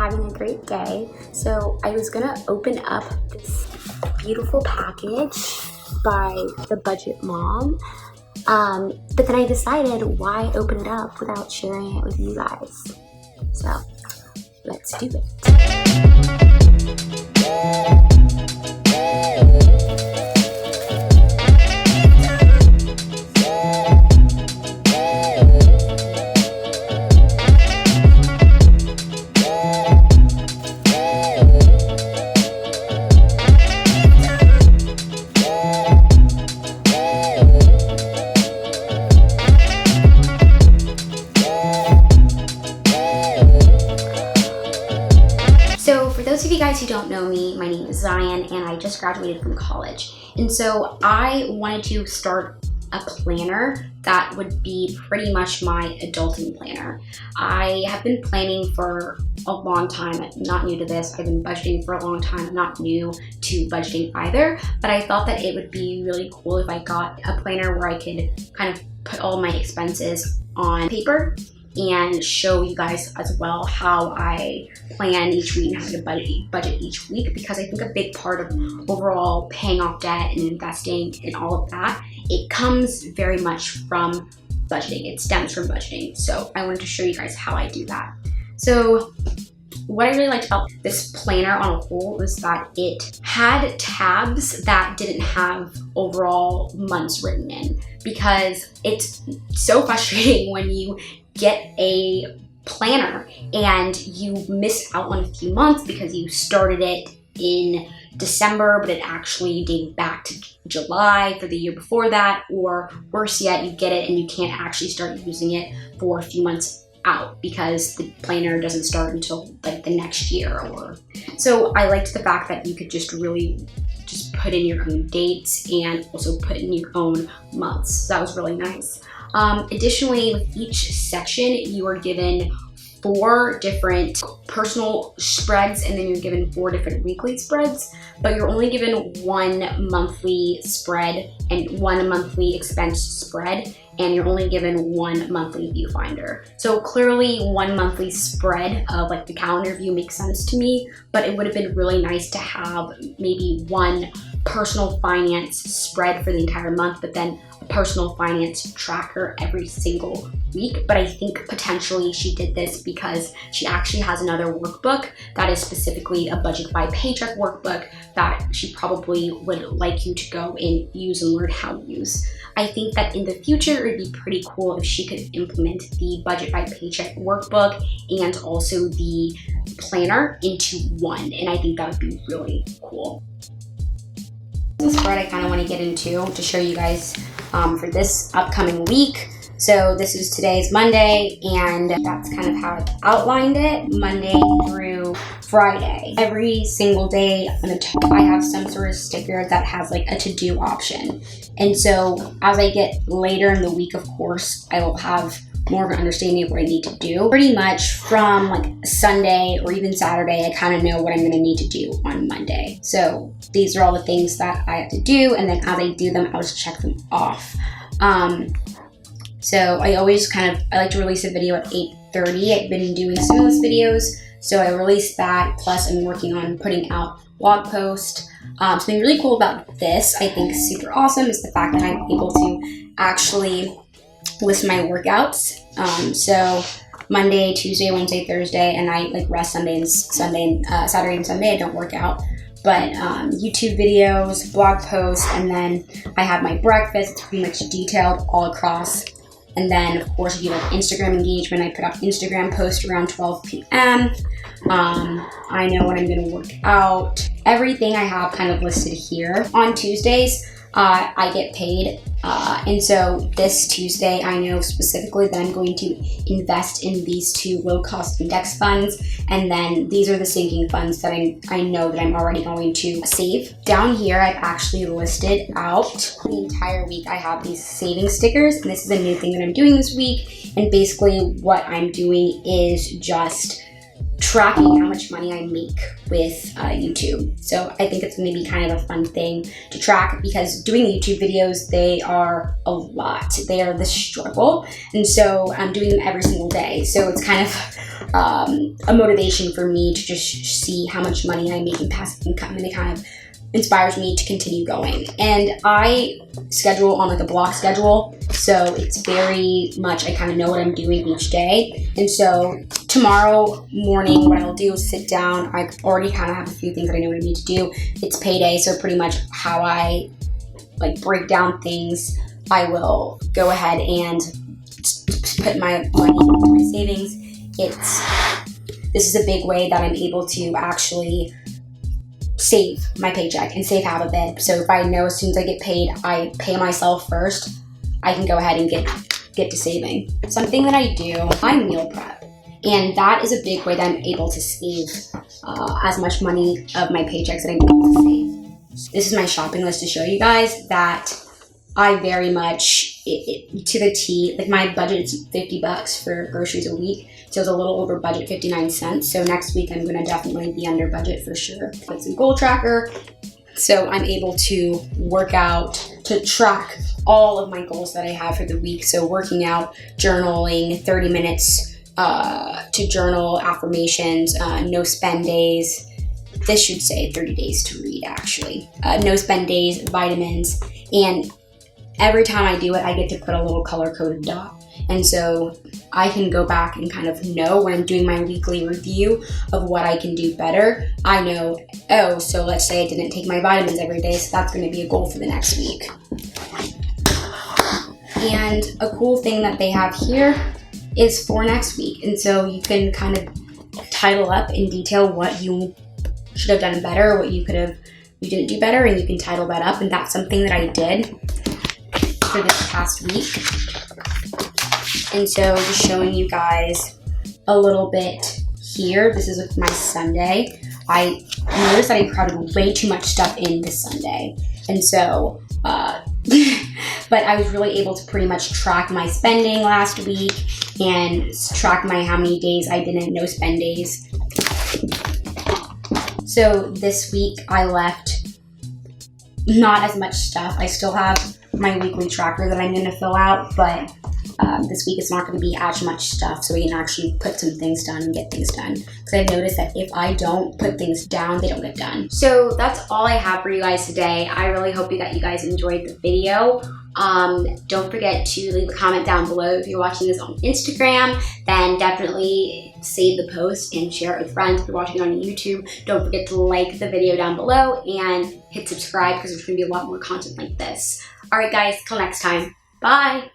having a great day. So I was gonna open up this beautiful package by the Budget Mom, but then I decided why open it up without sharing it with you guys. So let's do it. So for those of you guys who don't know me, my name is Zion and I just graduated from college. And so I wanted to start a planner that would be pretty much my adulting planner. I have been planning for a long time. I'm not new to this. I've been budgeting for a long time. I'm not new to budgeting either, but I thought that it would be really cool if I got a planner where I could kind of put all my expenses on paper and show you guys as well how I plan each week and how to budget each week, because I think a big part of overall paying off debt and investing and all of that, it comes very much from budgeting. It stems from budgeting. So I wanted to show you guys how I do that. So what I really liked about this planner on a whole was that it had tabs that didn't have overall months written in, because it's so frustrating when you get a planner and you miss out on a few months because you started it in December, but it actually dated back to July for the year before that, or worse yet, you get it and you can't actually start using it for a few months out because the planner doesn't start until like the next year. Or so I liked the fact that you could just really just put in your own dates and also put in your own months. So that was really nice. Additionally, with each section, you are given 4 different personal spreads, and then you're given 4 different weekly spreads, but you're only given 1 monthly spread and 1 monthly expense spread, and you're only given 1 monthly viewfinder. So clearly 1 monthly spread of like the calendar view makes sense to me, but it would have been really nice to have maybe 1 personal finance spread for the entire month, but then a personal finance tracker every single week. But I think potentially she did this because she actually has another workbook that is specifically a budget by paycheck workbook that she probably would like you to go and use and learn how to use. I think that in the future, it would be pretty cool if she could implement the budget by paycheck workbook and also the planner into one. And I think that would be really cool. The spread I kind of want to get into to show you guys for this upcoming week. So this is today's Monday, and that's kind of how I outlined it, Monday through Friday. Every single day on the top, I have some sort of sticker that has like a to-do option. And so as I get later in the week, of course, I will have more of an understanding of what I need to do. Pretty much from like Sunday or even Saturday, I kind of know what I'm gonna need to do on Monday. So these are all the things that I have to do, and then as I do them, I'll just check them off. So I like to release a video at 8:30. I've been doing stimulus videos, so I released that, plus I'm working on putting out blog post. Something really cool about this, I think super awesome, is the fact that I'm able to actually list my workouts. So Monday, Tuesday, Wednesday, Thursday, and I like rest Saturday and Sunday I don't work out. But YouTube videos, blog posts, and then I have my breakfast. It's pretty much detailed all across. And then, of course, if you like Instagram engagement, I put out Instagram posts around 12 p.m. I know when I'm going to work out. Everything I have kind of listed here. On Tuesdays, I get paid. And so this Tuesday, I know specifically that I'm going to invest in these 2 low-cost index funds. And then these are the sinking funds that I know that I'm already going to save. Down here, I've actually listed out the entire week. I have these saving stickers, and this is a new thing that I'm doing this week. And basically what I'm doing is just tracking how much money I make with YouTube. So I think it's maybe kind of a fun thing to track, because doing YouTube videos, they are a lot. They are the struggle. And so I'm doing them every single day. So it's kind of a motivation for me to just see how much money I make in passive income, and it kind of inspires me to continue going. And I schedule on like a block schedule, so it's very much, I kind of know what I'm doing each day. And so tomorrow morning, what I'll do is sit down. I already kind of have a few things that I know what I need to do. It's payday, so pretty much how I like break down things, I will go ahead and put my money into my savings. This is a big way that I'm able to actually save my paycheck and save half of it. So if I know as soon as I get paid, I pay myself first, I can go ahead and get to saving. Something that I do, I meal prep. And that is a big way that I'm able to save as much money of my paychecks that I'm able to save. This is my shopping list to show you guys that I very much, to the T, like my budget is $50 for groceries a week. So it's a little over budget, 59 cents. So next week I'm gonna definitely be under budget for sure. It's a goal tracker. So I'm able to work out, to track all of my goals that I have for the week. So working out, journaling, 30 minutes to journal, affirmations, no spend days. This should say 30 days to read actually. No spend days, vitamins, and every time I do it, I get to put a little color-coded dot. And so I can go back and kind of know when I'm doing my weekly review of what I can do better. I know, oh, so let's say I didn't take my vitamins every day, so that's going to be a goal for the next week. And a cool thing that they have here is for next week. And so you can kind of title up in detail what you should have done better, what you didn't do better, and you can title that up. And that's something that I did for this past week. And so just showing you guys a little bit here. This is my Sunday. I noticed that I crowded way too much stuff in this Sunday. And so, but I was really able to pretty much track my spending last week and track how many days I didn't, no spend days. So this week I left not as much stuff. I still have my weekly tracker that I'm going to fill out, but this week it's not going to be as much stuff, so we can actually put some things down and get things done. Because I've noticed that if I don't put things down, they don't get done. So that's all I have for you guys today. I really hope that you guys enjoyed the video. Don't forget to leave a comment down below. If you're watching this on Instagram, then definitely save the post and share it with friends. If you're watching on YouTube, don't forget to like the video down below and hit subscribe, because there's going to be a lot more content like this. All right, guys, till next time. Bye.